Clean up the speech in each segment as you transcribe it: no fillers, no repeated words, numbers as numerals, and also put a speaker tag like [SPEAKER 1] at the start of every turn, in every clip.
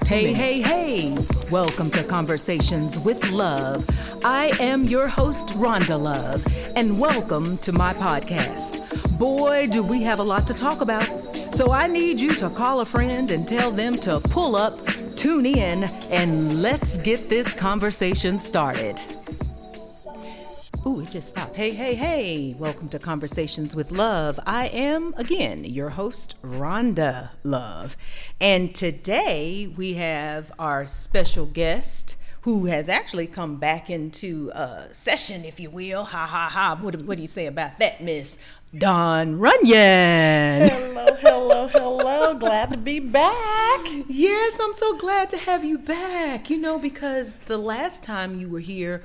[SPEAKER 1] Hey, hey, hey! Welcome to Conversations with Love. I am your host, Rhonda Love, and welcome to my podcast. Boy, do we have a lot to talk about. So I need you to call a friend and tell them to pull up, tune in, and let's get this conversation started. Ooh, it just stopped. Hey, hey, hey. Welcome to Conversations with Love. I am, again, your host, Rhonda Love. And today we have our special guest who has actually come back into session, if you will. Ha, ha, ha. What do you say about that, Miss Dawn Runyon?
[SPEAKER 2] Hello. Glad to be back.
[SPEAKER 1] Yes, I'm so glad to have you back. Because the last time you were here,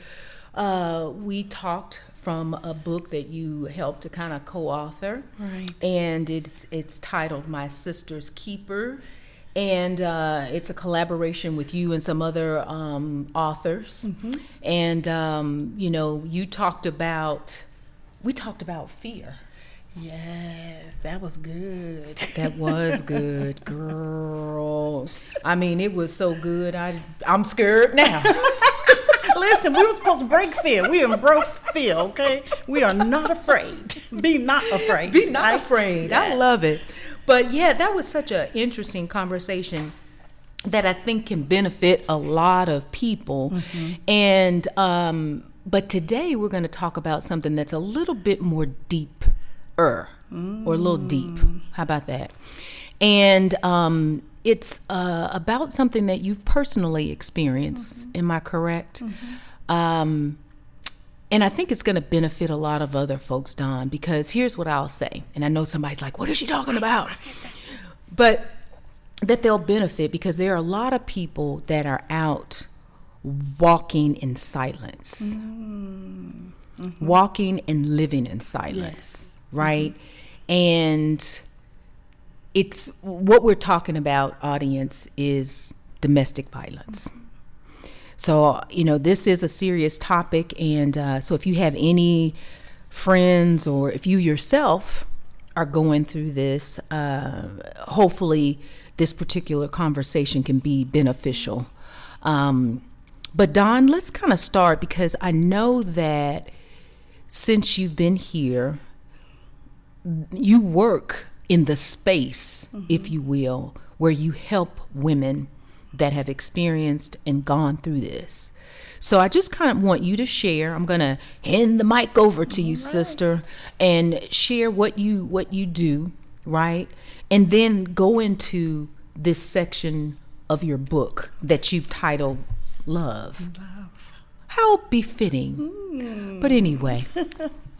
[SPEAKER 1] we talked from a book that you helped to kind of co-author.
[SPEAKER 2] Right.
[SPEAKER 1] And it's titled My Sister's Keeper. And it's a collaboration with you and some other authors. Mm-hmm. And, we talked about fear.
[SPEAKER 2] Yes, that was good.
[SPEAKER 1] That was good, girl. I mean, it was so good. I'm scared now.
[SPEAKER 2] Listen, we were supposed to break fear. We done broke fear, okay? We are not afraid. Be not afraid.
[SPEAKER 1] Be not afraid.
[SPEAKER 2] Yes.
[SPEAKER 1] I love it. But yeah, that was such an interesting conversation that I think can benefit a lot of people. Mm-hmm. And but today we're going to talk about something that's a little bit more deeper, or a little deep. How about that? And it's about something that you've personally experienced. Mm-hmm. Am I correct? Mm-hmm. And I think it's going to benefit a lot of other folks, Dawn, because here's what I'll say. And I know somebody's like, what is she talking about? But that they'll benefit because there are a lot of people that are out walking in silence, mm-hmm. walking and living in silence, yes. Right? Mm-hmm. And it's what we're talking about, audience, is domestic violence. So, this is a serious topic. And so if you have any friends or if you yourself are going through this, hopefully this particular conversation can be beneficial. But Dawn, let's kind of start because I know that since you've been here, you work in the space, mm-hmm. if you will, where you help women that have experienced and gone through this. So I just kind of want you to share. I'm going to hand the mic over to you, right, sister, and share what you do, right? And then go into this section of your book that you've titled Love. How befitting. But anyway.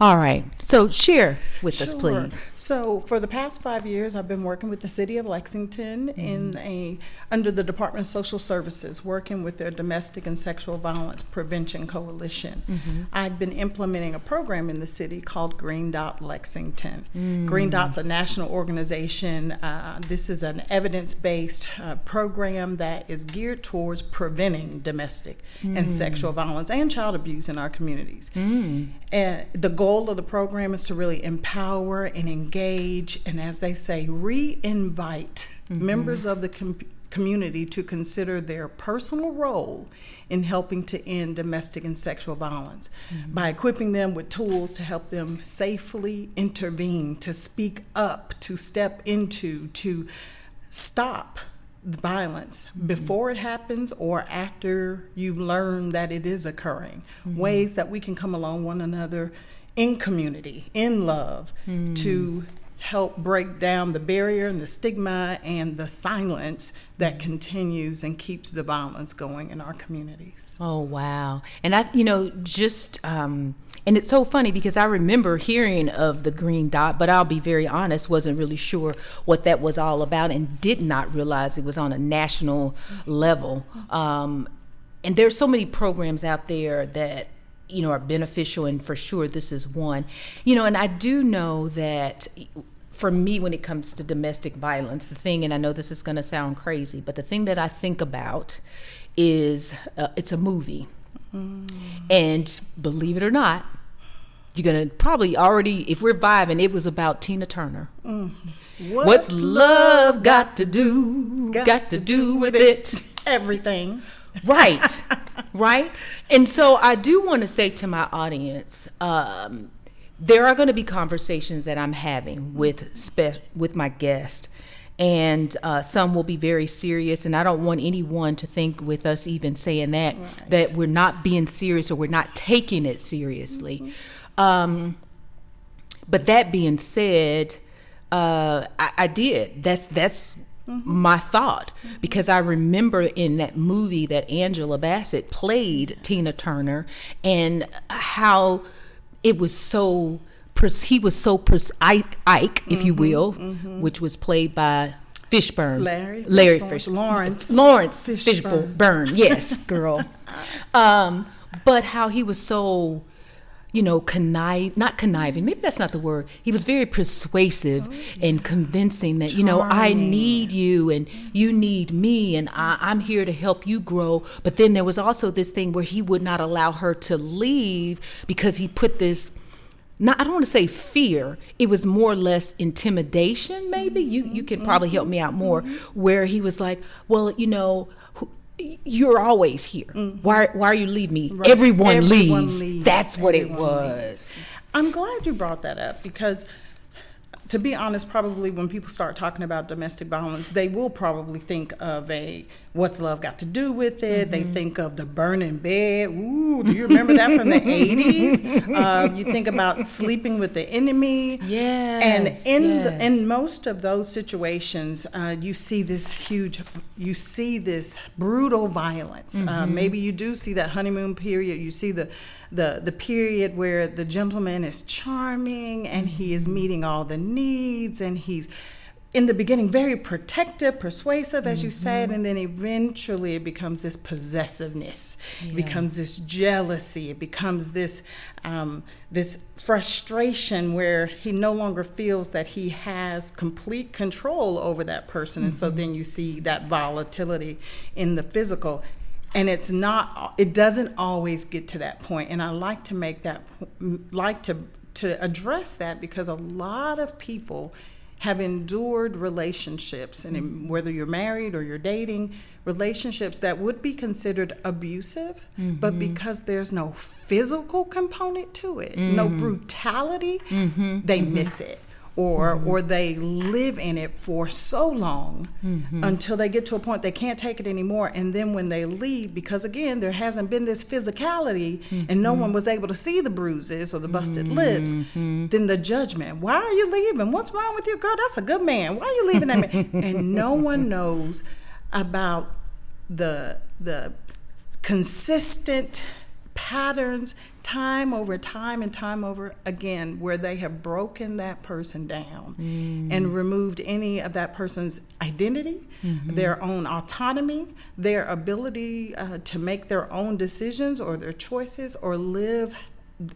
[SPEAKER 1] All right. So share with us, please.
[SPEAKER 2] So for the past 5 years, I've been working with the city of Lexington under the Department of Social Services, working with their Domestic and Sexual Violence Prevention Coalition. Mm-hmm. I've been implementing a program in the city called Green Dot Lexington. Green Dot's a national organization. This is an evidence-based program that is geared towards preventing domestic and sexual violence and child abuse in our communities. And the goal of the program is to really empower and engage and, as they say, re-invite members of the community to consider their personal role in helping to end domestic and sexual violence by equipping them with tools to help them safely intervene, to speak up, to step into, to stop the violence before it happens or after you've learned that it is occurring. Ways that we can come along one another in community, in love, to help break down the barrier and the stigma and the silence that continues and keeps the violence going in our communities.
[SPEAKER 1] Oh, wow. And and it's so funny because I remember hearing of the Green Dot, but I'll be very honest, wasn't really sure what that was all about and did not realize it was on a national level. And there's so many programs out there that are beneficial, and for sure this is one. And I do know that for me, when it comes to domestic violence, the thing, and I know this is going to sound crazy, but the thing that I think about is it's a movie. And believe it or not, you're going to probably already, if we're vibing, it was about Tina Turner. What's love got to do with it?
[SPEAKER 2] everything.
[SPEAKER 1] Right. Right. And so I do want to say to my audience, there are going to be conversations that I'm having with my guest, and some will be very serious. And I don't want anyone to think, with us even saying that, that we're not being serious or we're not taking it seriously. But that being said, I did. That's my thought, because I remember in that movie that Angela Bassett played Tina Turner, and how it was so Ike, if you will, which was played by Fishburne.
[SPEAKER 2] Larry
[SPEAKER 1] Fishburne. Lawrence Fishburne. Yes, girl. But how he was so, not conniving. Maybe that's not the word. He was very persuasive and convincing that, I need you and you need me, and I'm here to help you grow. But then there was also this thing where he would not allow her to leave because he put this, I don't want to say fear. It was more or less intimidation, maybe. You can probably help me out more, where he was like, well, you're always here. Why are you leaving me? Right. Everyone leaves. That's what it was.
[SPEAKER 2] I'm glad you brought that up, because to be honest, probably when people start talking about domestic violence, they will probably think of what's love got to do with it? They think of the burning bed. Ooh, do you remember that from the 80s? You think about sleeping with the enemy.
[SPEAKER 1] Yes.
[SPEAKER 2] And in most of those situations, you see this brutal violence. Maybe you do see that honeymoon period. You see the period where the gentleman is charming and he is meeting all the needs, and he's in the beginning very protective, persuasive, as you said, and then eventually it becomes this possessiveness, it becomes this jealousy, it becomes this frustration where he no longer feels that he has complete control over that person. And so then you see that volatility in the physical. And it doesn't always get to that point. And I like to make that, to address that, because a lot of people have endured relationships, and whether you're married or you're dating, relationships that would be considered abusive, but because there's no physical component to it, no brutality, they miss it. Or they live in it for so long until they get to a point they can't take it anymore. And then when they leave, because again, there hasn't been this physicality and no one was able to see the bruises or the busted lips, then the judgment, why are you leaving? What's wrong with you? Girl, that's a good man. Why are you leaving that man? And no one knows about the consistent patterns, time over time and time over again, where they have broken that person down and removed any of that person's identity, their own autonomy, their ability to make their own decisions or their choices or live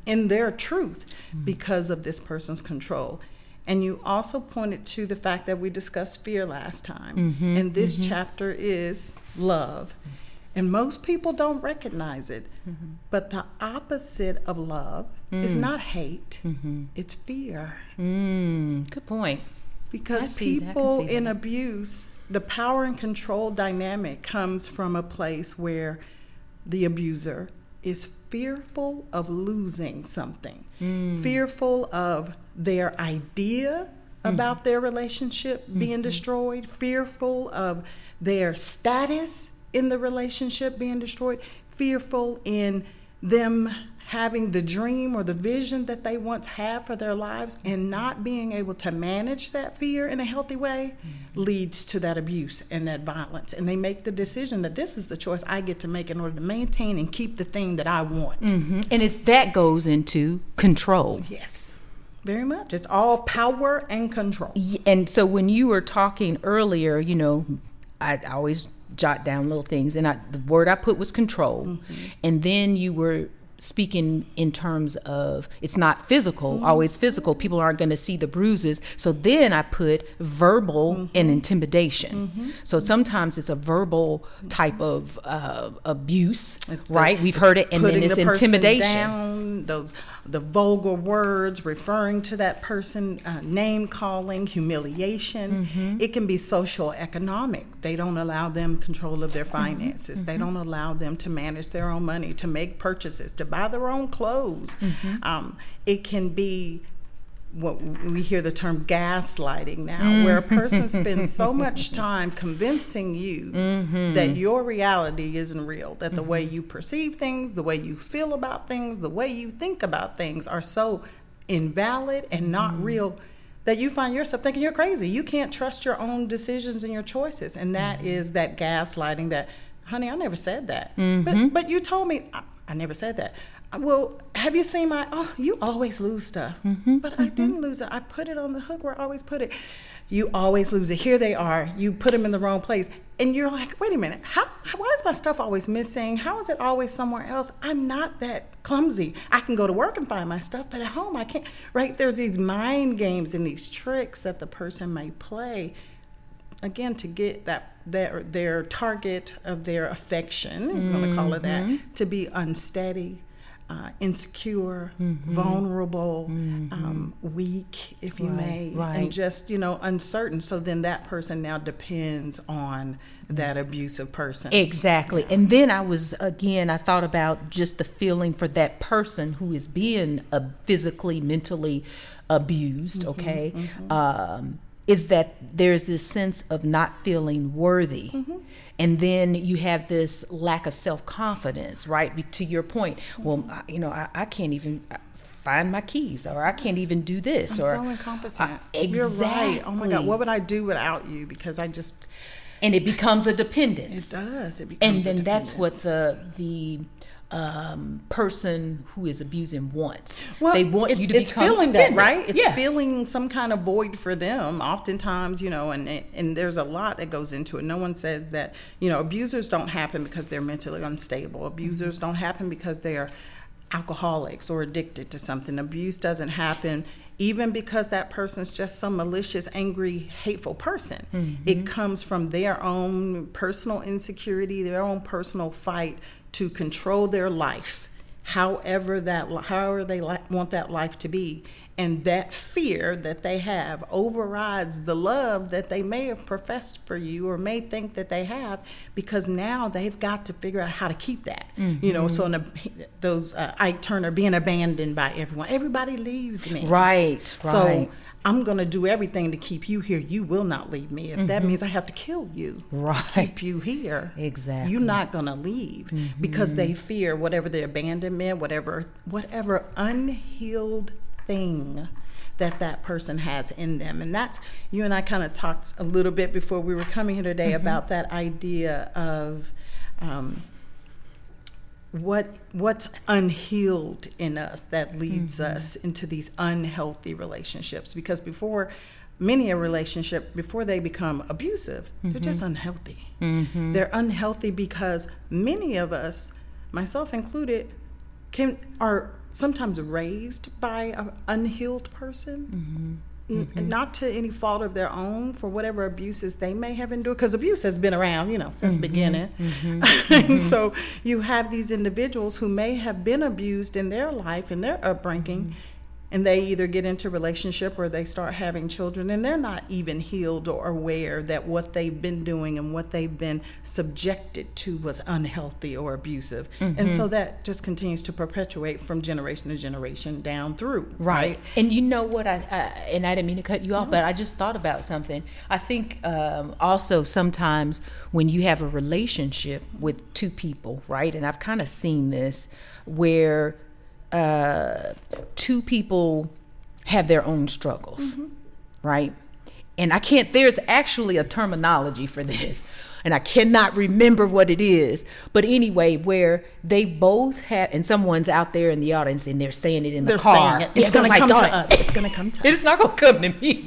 [SPEAKER 2] in their truth because of this person's control. And you also pointed to the fact that we discussed fear last time. And this chapter is love. And most people don't recognize it. But the opposite of love is not hate, it's fear.
[SPEAKER 1] Good point.
[SPEAKER 2] Because people in abuse, the power and control dynamic comes from a place where the abuser is fearful of losing something, fearful of their idea about their relationship being destroyed, fearful of their status in the relationship being destroyed, fearful in them having the dream or the vision that they once had for their lives, and not being able to manage that fear in a healthy way leads to that abuse and that violence. And they make the decision that this is the choice I get to make in order to maintain and keep the thing that I want.
[SPEAKER 1] And that goes into control.
[SPEAKER 2] Yes, very much. It's all power and control.
[SPEAKER 1] And so when you were talking earlier, I always jot down little things, and the word I put was control. And then you were speaking in terms of it's not physical, always physical. People aren't going to see the bruises. So then I put verbal and intimidation. So sometimes it's a verbal type of abuse, right? We've heard it, and then it's intimidation.
[SPEAKER 2] Down, the vulgar words, referring to that person, name calling, humiliation. It can be social economic. They don't allow them control of their finances. They don't allow them to manage their own money, to make purchases, to buy their own clothes. It can be what we hear the term gaslighting now, where a person spends so much time convincing you that your reality isn't real, that the way you perceive things, the way you feel about things, the way you think about things are so invalid and not real, that you find yourself thinking you're crazy. You can't trust your own decisions and your choices. And that is that gaslighting that, honey, I never said that. But you told me, I never said that. Well, have you seen you always lose stuff. But I didn't lose it. I put it on the hook where I always put it. You always lose it. Here they are. You put them in the wrong place. And you're like, wait a minute. Why is my stuff always missing? How is it always somewhere else? I'm not that clumsy. I can go to work and find my stuff, but at home I can't. Right? There's these mind games and these tricks that the person may play, again, to get their target of their affection, I'm going to call it that, to be unsteady, insecure, vulnerable, weak, if you may, and just, uncertain. So then that person now depends on that abusive person.
[SPEAKER 1] Exactly. And then I thought about just the feeling for that person who is being physically, mentally abused, okay? Is that there's this sense of not feeling worthy. And then you have this lack of self-confidence, right? To your point, well, I can't even find my keys, or I can't even do this.
[SPEAKER 2] I'm so incompetent.
[SPEAKER 1] Exactly.
[SPEAKER 2] You're right. Oh my God, what would I do without you? Because
[SPEAKER 1] and it becomes a dependence.
[SPEAKER 2] It does. It
[SPEAKER 1] and
[SPEAKER 2] becomes
[SPEAKER 1] then that's what the person who is abusing wants.
[SPEAKER 2] Well,
[SPEAKER 1] they want you to
[SPEAKER 2] it's
[SPEAKER 1] become
[SPEAKER 2] feeling
[SPEAKER 1] dependent.
[SPEAKER 2] that, right? It's feeling some kind of void for them. Oftentimes, and there's a lot that goes into it. No one says that, abusers don't happen because they're mentally unstable. Abusers don't happen because they are alcoholics or addicted to something. Abuse doesn't happen even because that person's just some malicious, angry, hateful person. It comes from their own personal insecurity, their own personal fight to control their life, however they want that life to be. And that fear that they have overrides the love that they may have professed for you or may think that they have, because now they've got to figure out how to keep that. So those Ike Turner, being abandoned by everyone. Everybody leaves me.
[SPEAKER 1] Right.
[SPEAKER 2] So I'm going to do everything to keep you here. You will not leave me. If that means I have to kill you to keep you here,
[SPEAKER 1] exactly,
[SPEAKER 2] you're not going to leave, because they fear whatever the abandonment, whatever unhealed thing that person has in them. And that's, you and I kind of talked a little bit before we were coming here today about that idea of what's unhealed in us that leads us into these unhealthy relationships. Because many a relationship, before they become abusive, they're just unhealthy. They're unhealthy because many of us, myself included, are sometimes raised by an unhealed person, not to any fault of their own, for whatever abuses they may have endured, because abuse has been around, since the beginning. And so you have these individuals who may have been abused in their life, in their upbringing, and they either get into relationship or they start having children, and they're not even healed or aware that what they've been doing and what they've been subjected to was unhealthy or abusive. And so that just continues to perpetuate from generation to generation down through. Right.
[SPEAKER 1] And you know what, and I didn't mean to cut you off, but I just thought about something. I think also sometimes when you have a relationship with two people, right, and I've kind of seen this where two people have their own struggles, right? And there's actually a terminology for this, and I cannot remember what it is. But anyway, where they both have, and someone's out there in the audience and they're saying it in the car.
[SPEAKER 2] Saying it. It's going to come to us. It's going to come to us.
[SPEAKER 1] It's not going to come to me,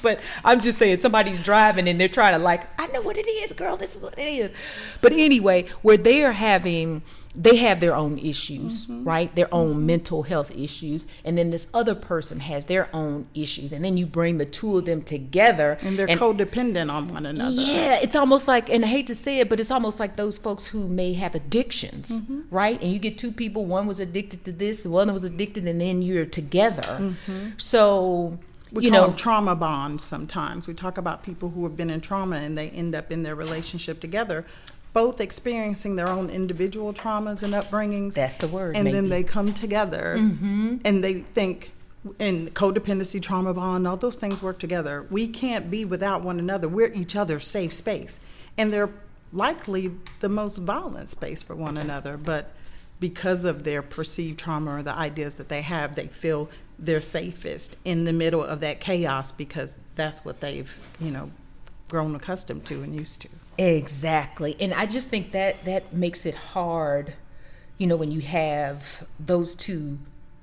[SPEAKER 1] but I'm just saying somebody's driving and they're trying to I know what it is, girl, this is what it is. But anyway, where they are having they have their own issues, right? Their own mental health issues. And then this other person has their own issues. And then you bring the two of them together.
[SPEAKER 2] And they're codependent on one another.
[SPEAKER 1] Yeah, it's almost like, and I hate to say it, but it's almost like those folks who may have addictions, right? And you get two people, one was addicted to this, the other was addicted, and then you're together. So,
[SPEAKER 2] We call them trauma bonds sometimes. We talk about people who have been in trauma and they end up in their relationship together, both experiencing their own individual traumas and upbringings.
[SPEAKER 1] That's the word.
[SPEAKER 2] And
[SPEAKER 1] maybe.
[SPEAKER 2] then they come together and they think, in codependency, trauma bond, all those things work together. We can't be without one another. We're each other's safe space. And they're likely the most violent space for one another. But because of their perceived trauma or the ideas that they have, they feel they're safest in the middle of that chaos because that's what they've, grown accustomed to and used to.
[SPEAKER 1] Exactly. And I just think that makes it hard, when you have those two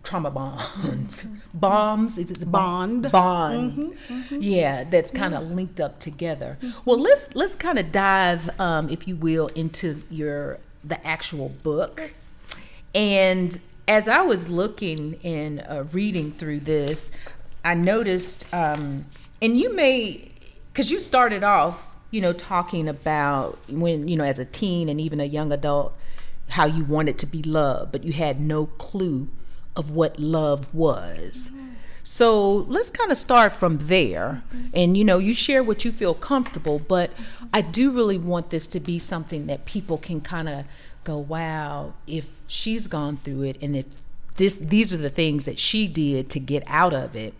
[SPEAKER 1] trauma bonds. Bombs? Is it
[SPEAKER 2] Bond.
[SPEAKER 1] Bonds. Yeah, that's kind of linked up together. Well, let's kind of dive, if you will, into the actual book.
[SPEAKER 2] Yes.
[SPEAKER 1] And as I was looking and reading through this, I noticed, and you may, because you started off, talking about when, as a teen and even a young adult, how you wanted to be loved, but you had no clue of what love was. So let's kind of start from there. And, you share what you feel comfortable, but I do really want this to be something that people can kind of go, wow, if she's gone through it and if these are the things that she did to get out of it,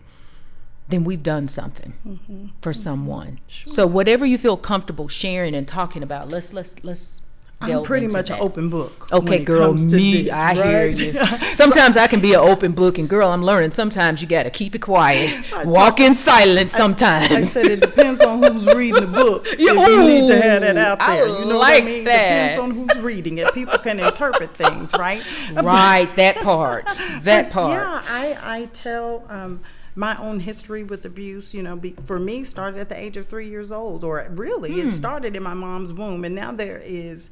[SPEAKER 1] then we've done something for someone.
[SPEAKER 2] Sure.
[SPEAKER 1] So whatever you feel comfortable sharing and talking about, let's
[SPEAKER 2] I'm pretty much
[SPEAKER 1] that.
[SPEAKER 2] an open book.
[SPEAKER 1] Okay, girl, me,
[SPEAKER 2] this,
[SPEAKER 1] I
[SPEAKER 2] right?
[SPEAKER 1] hear you. Sometimes I can be an open book, and girl, I'm learning. Sometimes you got to keep it quiet, walk in silence. Sometimes
[SPEAKER 2] I said it depends on who's reading the book. If you need to have that out there. You know
[SPEAKER 1] like
[SPEAKER 2] what I mean?
[SPEAKER 1] that.
[SPEAKER 2] Depends on who's reading it. People can interpret things, right?
[SPEAKER 1] Right, that part.
[SPEAKER 2] Yeah, I tell my own history with abuse, for me, started at the age of 3 years old, or really it started in my mom's womb. And now there is,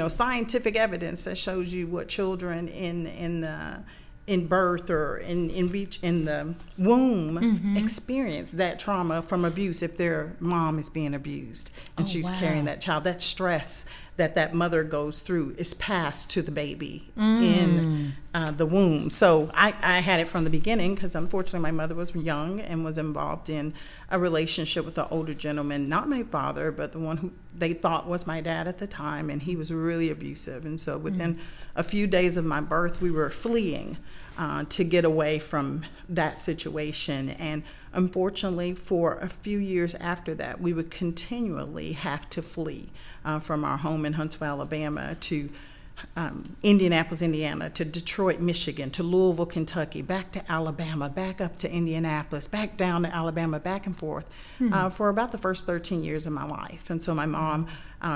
[SPEAKER 2] scientific evidence that shows you what children in birth or in the womb experience that trauma from abuse if their mom is being abused and she's carrying that child. That stress that mother goes through is passed to the baby in the womb. So I had it from the beginning because unfortunately my mother was young and was involved in a relationship with an older gentleman, not my father, but the one who they thought was my dad at the time, and he was really abusive. And so within a few days of my birth, we were fleeing to get away from that situation. And unfortunately, for a few years after that, we would continually have to flee from our home in Huntsville, Alabama, to Indianapolis, Indiana, to Detroit, Michigan, to Louisville, Kentucky, back to Alabama, back up to Indianapolis, back down to Alabama, back and forth for about the first 13 years of my life. And so my mom,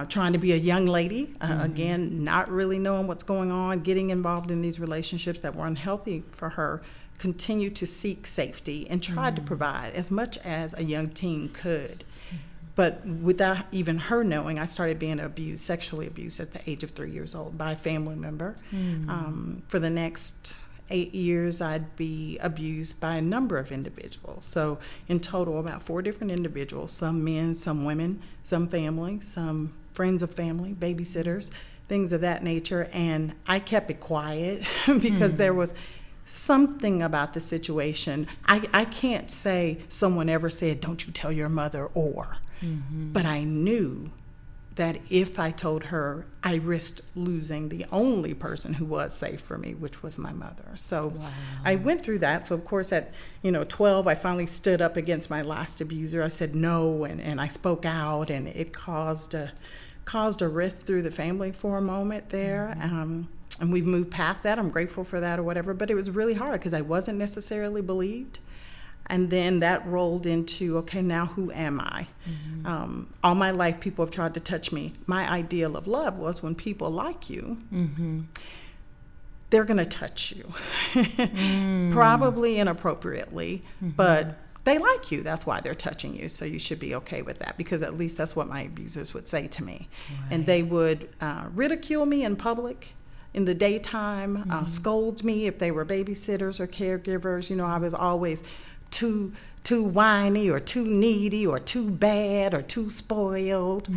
[SPEAKER 2] trying to be a young lady, again, not really knowing what's going on, getting involved in these relationships that were unhealthy for her, continued to seek safety and tried to provide as much as a young teen could. But without even her knowing, I started being sexually abused at the age of 3 years old by a family member. For the next 8 years, I'd be abused by a number of individuals. So in total, about 4 different individuals, some men, some women, some family, some friends of family, babysitters, things of that nature. And I kept it quiet because there was something about the situation. I can't say someone ever said, don't you tell your mother, but I knew that if I told her, I risked losing the only person who was safe for me, which was my mother. So I went through that. So of course at 12, I finally stood up against my last abuser. I said no, and I spoke out, and it caused a rift through the family for a moment there. And we've moved past that. I'm grateful for that or whatever, but it was really hard because I wasn't necessarily believed. And then that rolled into, okay, now who am I? All my life, people have tried to touch me. My ideal of love was when people like you, they're going to touch you. Probably inappropriately, but they like you. That's why they're touching you. So you should be okay with that, because at least that's what my abusers would say to me. Right. And they would ridicule me in public. in the daytime, scolds me if they were babysitters or caregivers. You know, I was always too whiny or too needy or too bad or too spoiled.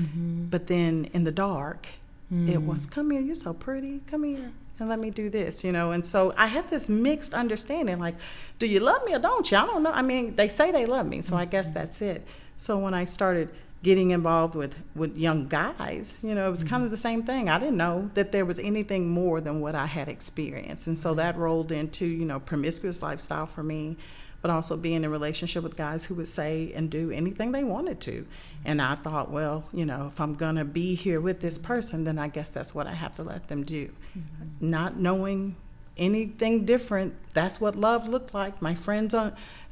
[SPEAKER 2] But then in the dark, it was, come here, you're so pretty, come here and let me do this, you know. And so I had this mixed understanding, like, do you love me or don't you? I don't know. I mean, they say they love me, so I guess that's it. So when I started getting involved with young guys, you know, it was kind of the same thing. I didn't know that there was anything more than what I had experienced. And so that rolled into, you know, promiscuous lifestyle for me, but also being in a relationship with guys who would say and do anything they wanted to. And I thought, well, you know, if I'm going to be here with this person, then I guess that's what I have to let them do. Not knowing anything different, that's what love looked like. My friends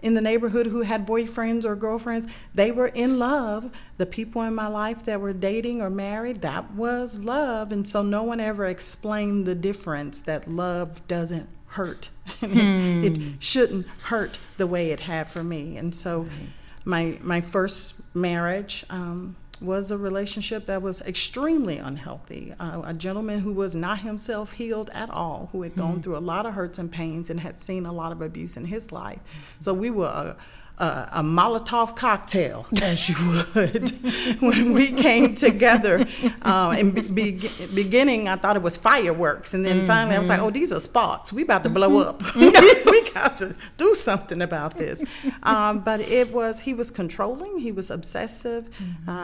[SPEAKER 2] in the neighborhood who had boyfriends or girlfriends, they were in love. The people in my life that were dating or married, that was love. And so no one ever explained the difference, that love doesn't hurt. It shouldn't hurt the way it had for me. And so my first marriage was a relationship that was extremely unhealthy. A gentleman who was not himself healed at all, who had gone through a lot of hurts and pains and had seen a lot of abuse in his life. So we were a Molotov cocktail, as you would, when we came together. In beginning, I thought it was fireworks. And then finally, I was like, oh, these are sparks. We about to blow up. We got to do something about this. But he was controlling. He was obsessive.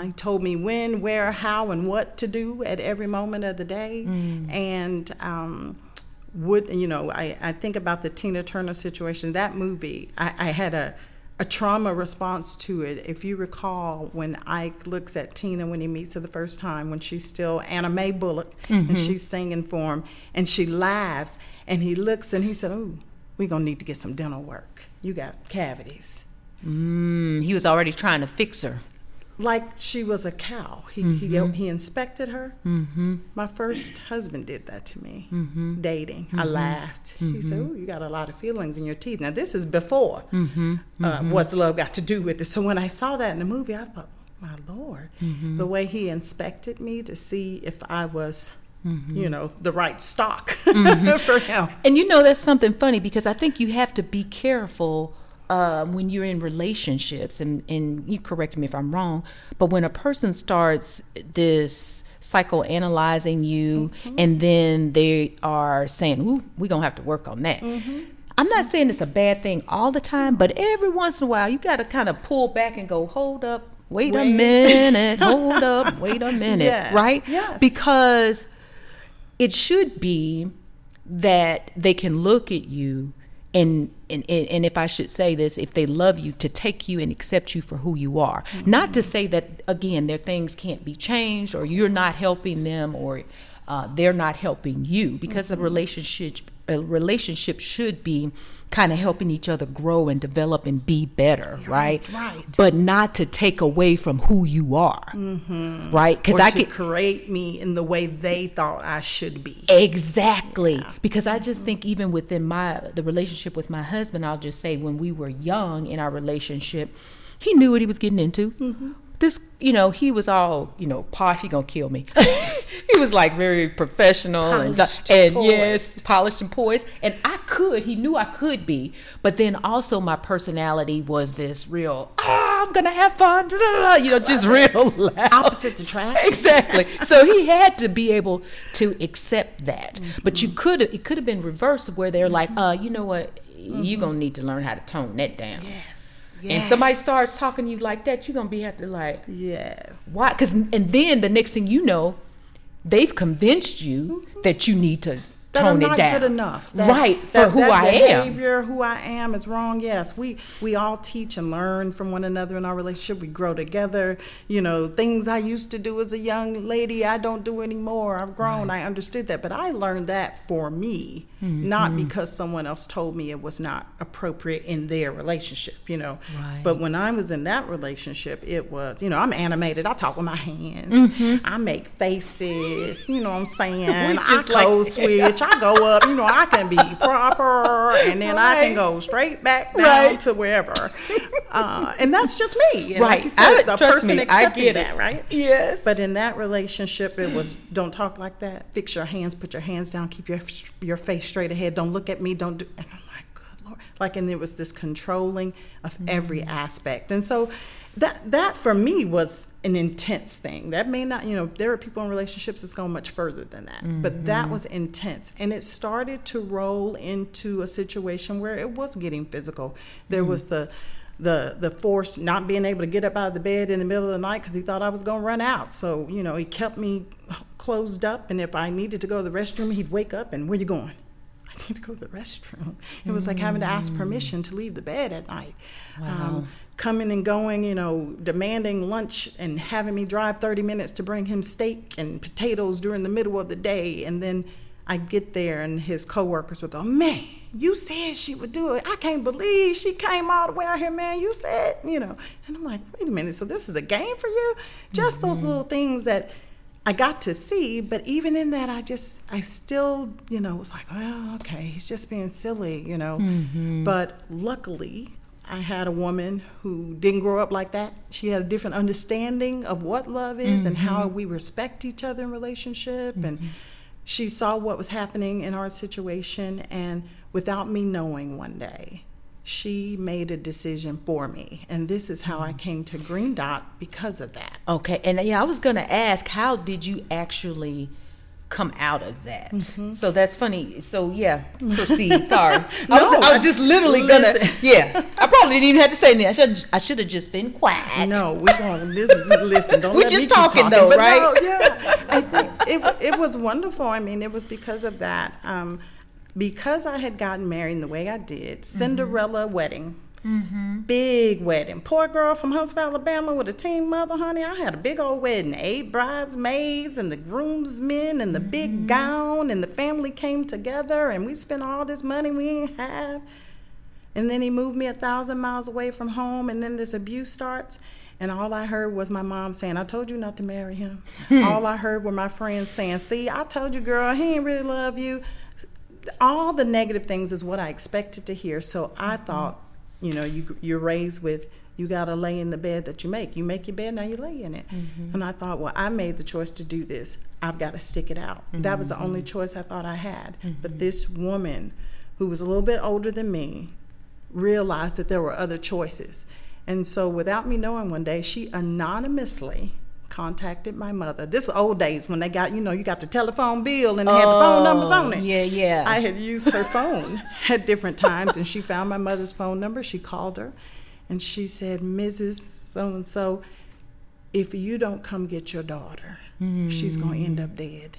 [SPEAKER 2] He told me when, where, how, and what to do at every moment of the day. And I think about the Tina Turner situation. That movie, I had a trauma response to it. If you recall, when Ike looks at Tina when he meets her the first time, when she's still Anna Mae Bullock, and she's singing for him, and she laughs, and he looks and he said, oh, we're going to need to get some dental work. You got cavities.
[SPEAKER 1] He was already trying to fix her.
[SPEAKER 2] Like she was a cow. He inspected her. My first husband did that to me, dating. I laughed. He said, oh, you got a lot of feelings in your teeth. Now, this is before what's love got to do with it. So when I saw that in the movie, I thought, oh, my Lord, the way he inspected me to see if I was, you know, the right stock for him.
[SPEAKER 1] And you know, that's something funny, because I think you have to be careful when you're in relationships, and you correct me if I'm wrong, but when a person starts this psychoanalyzing you, and then they are saying, ooh, we're going to have to work on that. I'm not saying it's a bad thing all the time, but every once in a while, you got to kind of pull back and go, hold up, wait a minute, hold up, wait a minute,
[SPEAKER 2] yes,
[SPEAKER 1] right?
[SPEAKER 2] Yes.
[SPEAKER 1] Because it should be that they can look at you and if I should say this, if they love you, to take you and accept you for who you are. Not to say that, again, their things can't be changed, or you're not helping them, or they're not helping you, because a relationship should be kind of helping each other grow and develop and be better, right? But not to take away from who you are, right?
[SPEAKER 2] Because I could create me in the way they thought I should be.
[SPEAKER 1] Exactly. Yeah. Because I just think even within the relationship with my husband, I'll just say, when we were young in our relationship, he knew what he was getting into. This, you know, he was all, you know, posh, he gonna kill me. He was like very professional and yes, polished and poised. And he knew I could be, but then also my personality was this real, I'm gonna have fun, you know, just real loud.
[SPEAKER 2] Opposites attract.
[SPEAKER 1] Exactly. So he had to be able to accept that. But it could have been reversed, where they're like, you know what, you're gonna need to learn how to tone that down.
[SPEAKER 2] Yes.
[SPEAKER 1] And somebody starts talking to you like that, you're going to have to like,
[SPEAKER 2] yes.
[SPEAKER 1] Why? And then the next thing you know, they've convinced you that you need to tone it down.
[SPEAKER 2] That I'm not good enough.
[SPEAKER 1] For who I am.
[SPEAKER 2] Behavior, who I am is wrong. Yes, we all teach and learn from one another in our relationship. We grow together. You know, things I used to do as a young lady, I don't do anymore. I've grown. I understood that. But I learned that for me, not because someone else told me it was not appropriate in their relationship, you know. But when I was in that relationship, it was, you know, I'm animated. I talk with my hands. I make faces. You know what I'm saying? I code switch. I go up, I can be proper, and then I can go straight back down to wherever. And that's just me. And like you said, the person accepted that, right?
[SPEAKER 1] Yes.
[SPEAKER 2] But in that relationship, it was, don't talk like that. Fix your hands, put your hands down, keep your face straight ahead. Don't look at me, don't do. And I'm like, good Lord. And there was this controlling of every aspect. And so that for me was an intense thing. That may not, there are people in relationships that's going much further than that. But that was intense. And it started to roll into a situation where it was getting physical. There was the force not being able to get up out of the bed in the middle of the night because he thought I was going to run out. So, he kept me closed up. And if I needed to go to the restroom, he'd wake up and, where you going? I need to go to the restroom. It was like having to ask permission to leave the bed at night.
[SPEAKER 1] Wow.
[SPEAKER 2] Coming and going, demanding lunch and having me drive 30 minutes to bring him steak and potatoes during the middle of the day. And then I'd get there and his coworkers would go, man, you said she would do it. I can't believe she came all the way out here, man. You said, And I'm like, wait a minute. So this is a game for you? Just those little things that I got to see, but even in that, I still, was like, well, okay, he's just being silly, But luckily, I had a woman who didn't grow up like that. She had a different understanding of what love is and how we respect each other in relationship. And she saw what was happening in our situation, and without me knowing one day, she made a decision for me. And this is how I came to Green Dot because of that.
[SPEAKER 1] Okay. And I was going to ask, how did you actually come out of that? So that's funny. So proceed. Sorry. I was just literally I probably didn't even have to say anything. I should have just been quiet.
[SPEAKER 2] No, we're going, listen, don't
[SPEAKER 1] we're
[SPEAKER 2] let
[SPEAKER 1] just
[SPEAKER 2] me keep
[SPEAKER 1] talking though,
[SPEAKER 2] but
[SPEAKER 1] right?
[SPEAKER 2] No, I think it was wonderful. I mean, it was because of that. Because I had gotten married the way I did, Cinderella wedding, big wedding. Poor girl from Huntsville, Alabama with a teen mother, honey. I had a big old wedding, 8 bridesmaids and the groomsmen and the big gown, and the family came together and we spent all this money we didn't have. And then he moved me 1,000 miles away from home, and then this abuse starts. And all I heard was my mom saying, I told you not to marry him. All I heard were my friends saying, see, I told you, girl, he ain't really love you. All the negative things is what I expected to hear. So I thought, you're raised with, you got to lay in the bed that you make. You make your bed, now you lay in it. And I thought, well, I made the choice to do this. I've got to stick it out. That was the only choice I thought I had. But this woman, who was a little bit older than me, realized that there were other choices. And so without me knowing, one day, she anonymously contacted my mother. This is old days when they got, you got the telephone bill and they had the phone numbers on it.
[SPEAKER 1] Yeah.
[SPEAKER 2] I had used her phone at different times, and she found my mother's phone number. She called her, and she said, Mrs. So-and-so, if you don't come get your daughter, she's going to end up dead.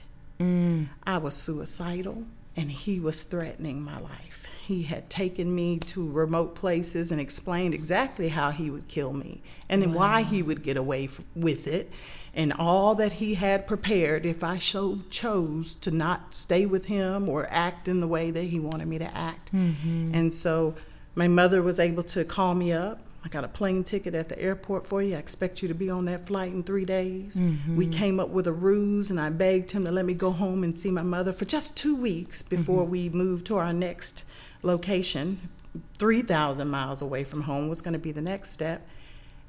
[SPEAKER 2] I was suicidal, and he was threatening my life. He had taken me to remote places and explained exactly how he would kill me and why he would get away with it, and all that he had prepared if I chose to not stay with him or act in the way that he wanted me to act. And so my mother was able to call me up. I got a plane ticket at the airport for you. I expect you to be on that flight in 3 days. We came up with a ruse, and I begged him to let me go home and see my mother for just 2 weeks before we moved to our next location. 3,000 miles away from home was going to be the next step.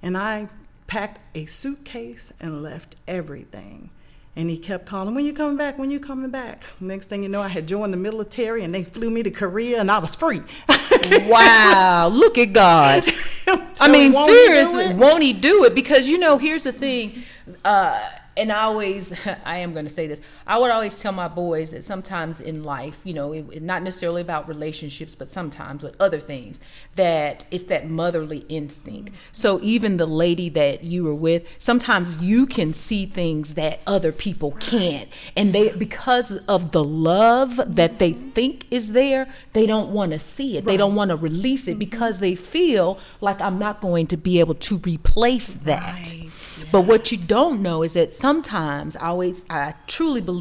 [SPEAKER 2] And I packed a suitcase and left everything. And he kept calling, when you coming back, when you coming back? Next thing you know, I had joined the military, and they flew me to Korea, and I was free.
[SPEAKER 1] Wow, look at God. I mean, seriously, won't he do it? Because, here's the thing, and I am going to say this, I would always tell my boys that sometimes in life, not necessarily about relationships, but sometimes with other things, that it's that motherly instinct. So even the lady that you were with, sometimes you can see things that other people can't. And because of the love that they think is there, they don't want to see it. Right. They don't want to release it because they feel like I'm not going to be able to replace that. Right. Yeah. But what you don't know is that sometimes I truly believe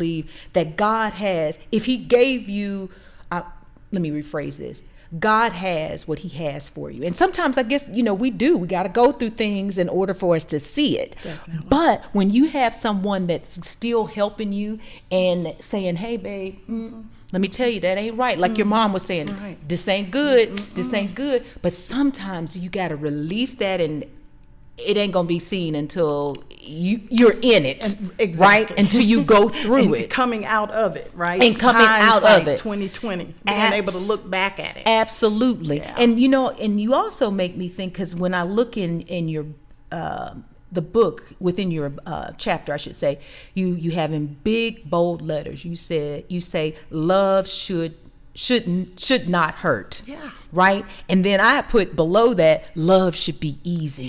[SPEAKER 1] that God has, if he gave you, let me rephrase this, God has what he has for you. And sometimes I guess, we got to go through things in order for us to see it. Definitely. But when you have someone that's still helping you and saying, hey, babe, let me tell you, that ain't right. Like your mom was saying,
[SPEAKER 2] Right.
[SPEAKER 1] this ain't good, this ain't good. But sometimes you got to release that, and it ain't going to be seen until you're in it,
[SPEAKER 2] Exactly.
[SPEAKER 1] right? Until you go through
[SPEAKER 2] And
[SPEAKER 1] it.
[SPEAKER 2] coming out of it, right?
[SPEAKER 1] And coming out of
[SPEAKER 2] Hindsight
[SPEAKER 1] it.
[SPEAKER 2] 2020, being able to look back at it.
[SPEAKER 1] Absolutely.
[SPEAKER 2] Yeah.
[SPEAKER 1] And and you also make me think, because when I look in your the book, within your chapter, I should say, you have in big bold letters, you say love should not hurt.
[SPEAKER 2] Yeah.
[SPEAKER 1] Right? And then I put below that, love should be easy.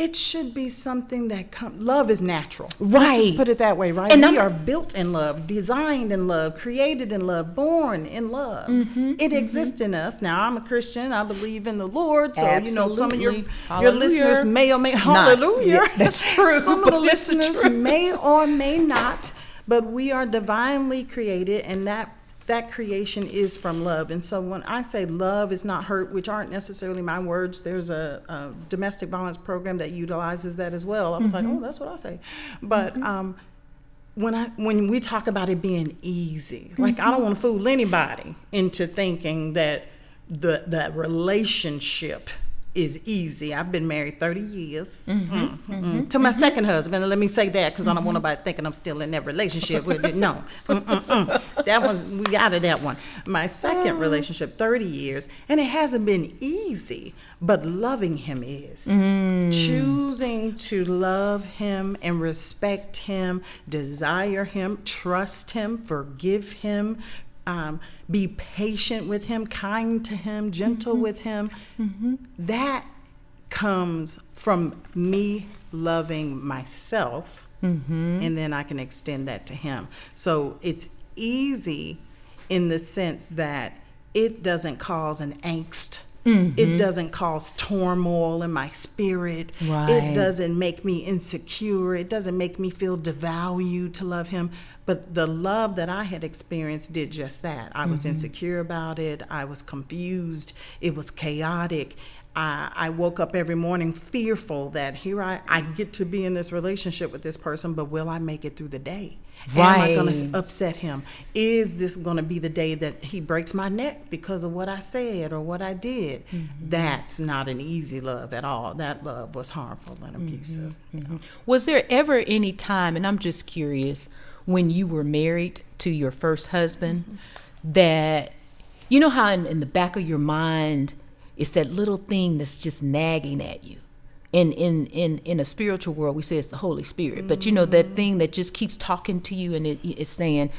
[SPEAKER 2] It should be something that love is natural.
[SPEAKER 1] Right.
[SPEAKER 2] Let's just put it that way, right?
[SPEAKER 1] And
[SPEAKER 2] we are built in love, designed in love, created in love, born in love. It exists in us. Now, I'm a Christian. I believe in the Lord. So, some of your listeners may or may not. Hallelujah.
[SPEAKER 1] Yeah, that's true.
[SPEAKER 2] Some of the listeners may or may not, but we are divinely created, and that creation is from love. And so when I say love is not hurt, which aren't necessarily my words, there's a domestic violence program that utilizes that as well. I was like, oh, that's what I say. But when we talk about it being easy, like I don't want to fool anybody into thinking that the relationship is easy. I've been married 30 years to my second husband. And let me say that, because I don't want nobody thinking I'm still in that relationship with it. No, we out of that one. My second relationship, 30 years, and it hasn't been easy, but loving him is. Choosing to love him and respect him, desire him, trust him, forgive him, be patient with him, kind to him, gentle with him. That comes from me loving myself, and then I can extend that to him. So it's easy in the sense that it doesn't cause an angst. It doesn't cause turmoil in my spirit.
[SPEAKER 1] Right.
[SPEAKER 2] It doesn't make me insecure. It doesn't make me feel devalued to love him. But the love that I had experienced did just that. I was insecure about it. I was confused. It was chaotic. I woke up every morning fearful that here I get to be in this relationship with this person, but will I make it through the day?
[SPEAKER 1] Right.
[SPEAKER 2] Am I going to upset him? Is this going to be the day that he breaks my neck because of what I said or what I did? That's not an easy love at all. That love was harmful and abusive.
[SPEAKER 1] Was there ever any time, and I'm just curious, when you were married to your first husband, that, you know how in the back of your mind, it's that little thing that's just nagging at you? In a spiritual world, we say it's the Holy Spirit, but that thing that just keeps talking to you, and it's saying,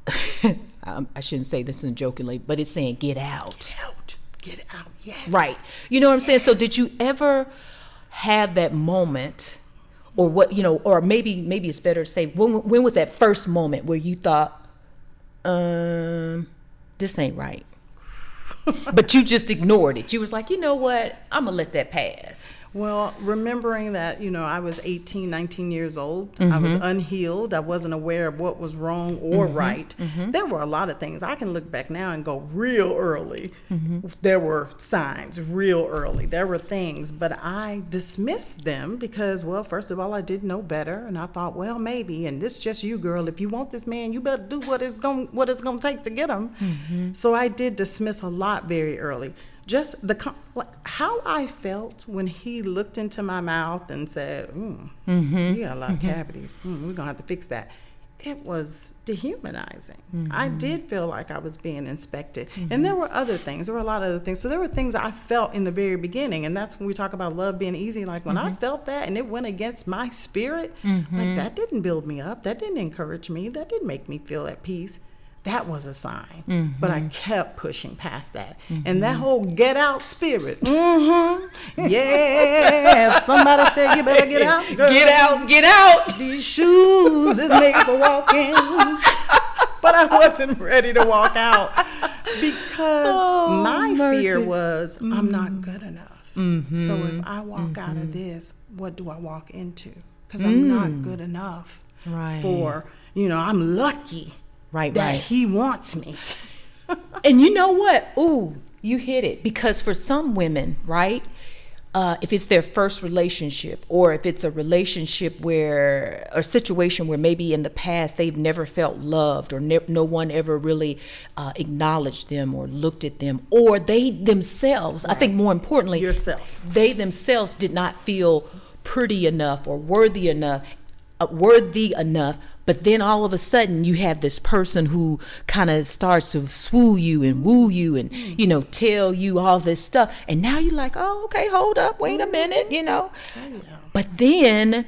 [SPEAKER 1] I shouldn't say this in jokingly, but it's saying, get out.
[SPEAKER 2] Get out. Yes.
[SPEAKER 1] Right. You know what I'm saying? So did you ever have that moment, or what, or maybe it's better to say, when was that first moment where you thought, this ain't right? But you just ignored it. You was like, you know what? I'm going to let that pass.
[SPEAKER 2] Well, remembering that, I was 18, 19 years old. I was unhealed. I wasn't aware of what was wrong or right. There were a lot of things. I can look back now and go real early. There were signs real early. There were things, but I dismissed them because, well, first of all, I didn't know better. And I thought, well, maybe, and this is just you, girl. If you want this man, you better do what it's going to take to get him. So I did dismiss a lot very early. Just how I felt when he looked into my mouth and said, you got a lot of cavities. We're going to have to fix that. It was dehumanizing. I did feel like I was being inspected. And there were other things. There were a lot of other things. So there were things I felt in the very beginning. And that's when we talk about love being easy. Like when I felt that and it went against my spirit, like that didn't build me up. That didn't encourage me. That didn't make me feel at peace. That was a sign. But I kept pushing past that. And that whole get out spirit. Yeah. Somebody said you better get out, girl.
[SPEAKER 1] Get out.
[SPEAKER 2] These shoes is made for walking. But I wasn't ready to walk out because my fear was I'm not good enough. So if I walk out of this, what do I walk into? Because I'm not good enough for, I'm lucky. That he wants me.
[SPEAKER 1] And you know what? Ooh, you hit it. Because for some women, right, if it's their first relationship, or if it's a relationship where, or situation where maybe in the past they've never felt loved, or no one ever really acknowledged them or looked at them, or they themselves, I think more importantly,
[SPEAKER 2] yourself,
[SPEAKER 1] they themselves did not feel pretty enough or worthy enough, but then all of a sudden you have this person who kind of starts to swoo you and woo you and, you know, tell you all this stuff. And now you're like, oh, okay, hold up, wait a minute, you know. But then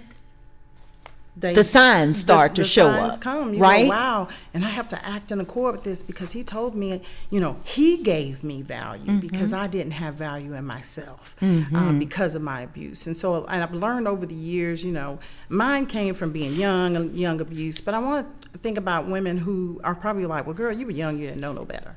[SPEAKER 1] the signs start to show up,
[SPEAKER 2] come. You
[SPEAKER 1] right?
[SPEAKER 2] go, wow, and I have to act in accord with this because he told me, you know, he gave me value because I didn't have value in myself because of my abuse. And so, and I've learned over the years, you know, mine came from being young abuse, but I want to think about women who are probably like, well, girl, you were young, you didn't know no better.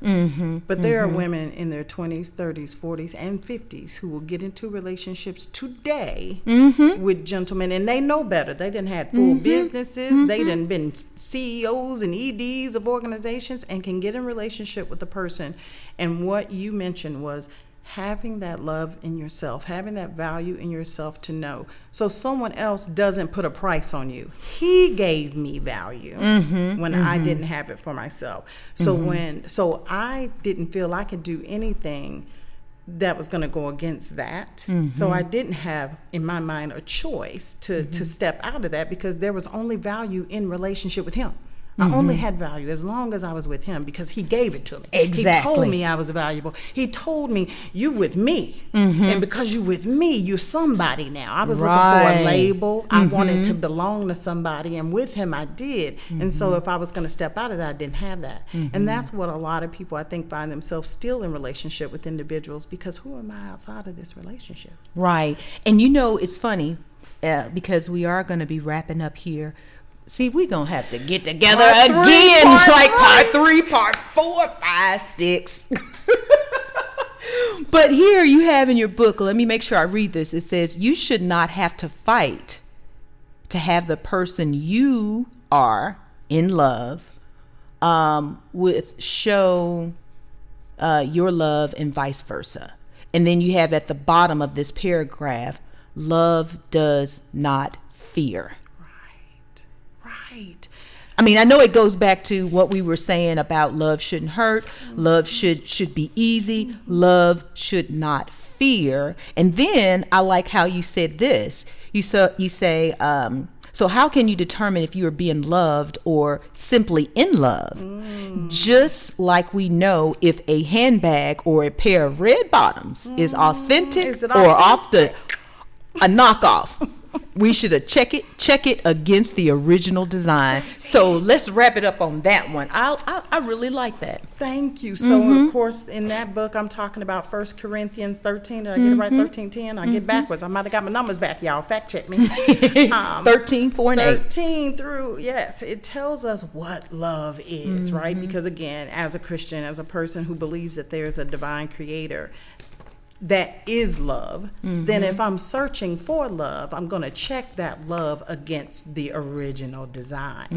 [SPEAKER 2] But there are women in their 20s, 30s, 40s, and 50s who will get into relationships today with gentlemen, and they know better. They didn't have full businesses. They done been CEOs and EDs of organizations and can get in relationship with the person. And what you mentioned was having that love in yourself, having that value in yourself to know. So someone else doesn't put a price on you. He gave me value when I didn't have it for myself. So so I didn't feel I could do anything that was going to go against that. So I didn't have, in my mind, a choice to step out of that because there was only value in relationship with him. I only had value as long as I was with him because he gave it to me.
[SPEAKER 1] Exactly.
[SPEAKER 2] He told me I was valuable. He told me, you with me. And because you with me, you're somebody now. I was looking for a label. I wanted to belong to somebody. And with him, I did. And so if I was going to step out of that, I didn't have that. And that's what a lot of people, I think, find themselves still in relationship with individuals because who am I outside of this relationship?
[SPEAKER 1] Right. And you know, it's funny because we are going to be wrapping up here. See, we're going to have to get together again, like part 3, part 4, 5, 6. But here you have in your book, let me make sure I read this. It says, you should not have to fight to have the person you are in love with show your love and vice versa. And then you have at the bottom of this paragraph, love does not fear. Right. I mean, I know it goes back to what we were saying about love shouldn't hurt, love should be easy, love should not fear. And then I like how you said this. You say, so how can you determine if you are being loved or simply in love? Just like we know if a handbag or a pair of red bottoms is authentic or off a knockoff. We should check it against the original design. So let's wrap it up on that one. I really like that.
[SPEAKER 2] Thank you. So of course in that book I'm talking about 1 Corinthians 13. Did I get it right? 13:10. I get backwards. I might have got my numbers back, y'all. Fact check me.
[SPEAKER 1] 13, 4, and 8.
[SPEAKER 2] 13 through, yes, it tells us what love is, right? Because again, as a Christian, as a person who believes that there's a divine creator that is love, then if I'm searching for love, I'm going to check that love against the original design.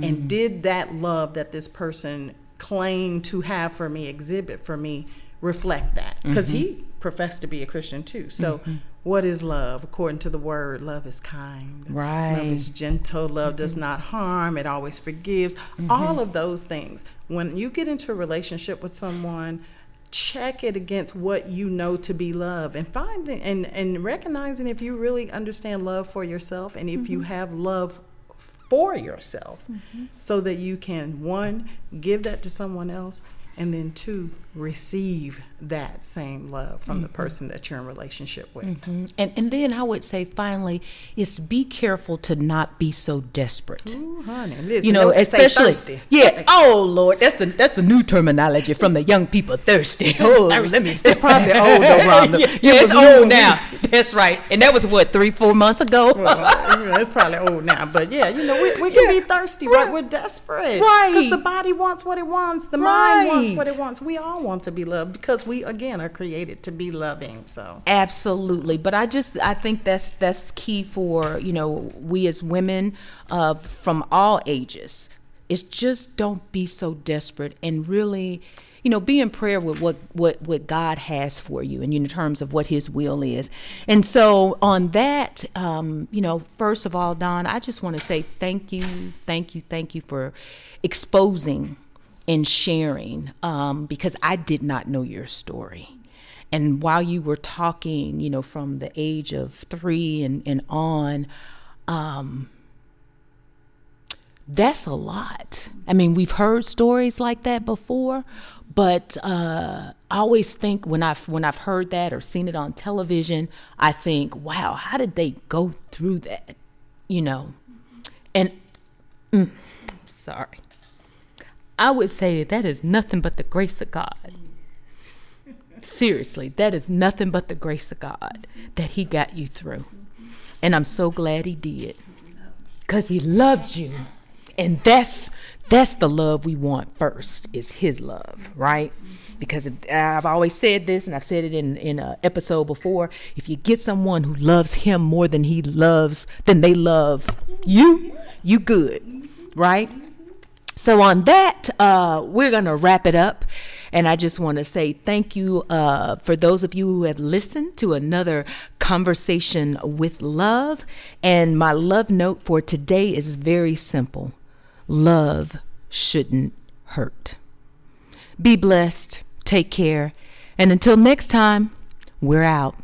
[SPEAKER 2] And did that love that this person claimed to have for me, exhibit for me, reflect that? Because he professed to be a Christian too. So what is love? According to the word, love is kind.
[SPEAKER 1] Right.
[SPEAKER 2] Love is gentle. Love does not harm. It always forgives. All of those things. When you get into a relationship with someone, check it against what you know to be love, and finding and recognizing if you really understand love for yourself, and if you have love for yourself, so that you can, 1, give that to someone else, and then 2, receive that same love from the person that you're in relationship with.
[SPEAKER 1] And then I would say finally is be careful to not be so desperate.
[SPEAKER 2] Ooh, honey, listen,
[SPEAKER 1] you know, especially
[SPEAKER 2] thirsty.
[SPEAKER 1] Yeah. Oh Lord, that's the new terminology from the young people. Thirsty. Oh, let me.
[SPEAKER 2] It's probably old though, Rhonda.
[SPEAKER 1] Yeah, it's old now. That's right. And that was what 3-4 months ago.
[SPEAKER 2] Well, it's probably old now, but yeah, you know, we can be thirsty, right? We're desperate,
[SPEAKER 1] right?
[SPEAKER 2] Because the body wants what it wants, the mind wants what it wants. We all want to be loved because we again are created to be loving. So
[SPEAKER 1] absolutely, but I think that's key for, you know, we as women from all ages. It's just don't be so desperate and really, be in prayer with what God has for you, and in terms of what His will is. And so on that, first of all, Dawn, I just want to say thank you for exposing and sharing, because I did not know your story. And while you were talking, from the age of 3 and on, that's a lot. I mean, we've heard stories like that before, but I always think when I've heard that or seen it on television, I think, wow, how did they go through that? And sorry, I would say that is nothing but the grace of God. Seriously, that is nothing but the grace of God that He got you through. And I'm so glad He did, because He loved you. And that's the love we want first, is His love, right? Because I've always said this, and I've said it in an episode before, if you get someone who loves Him more than they love you, you good, right? So on that, we're going to wrap it up. And I just want to say thank you for those of you who have listened to another Conversation with Love. And my love note for today is very simple. Love shouldn't hurt. Be blessed. Take care. And until next time, we're out.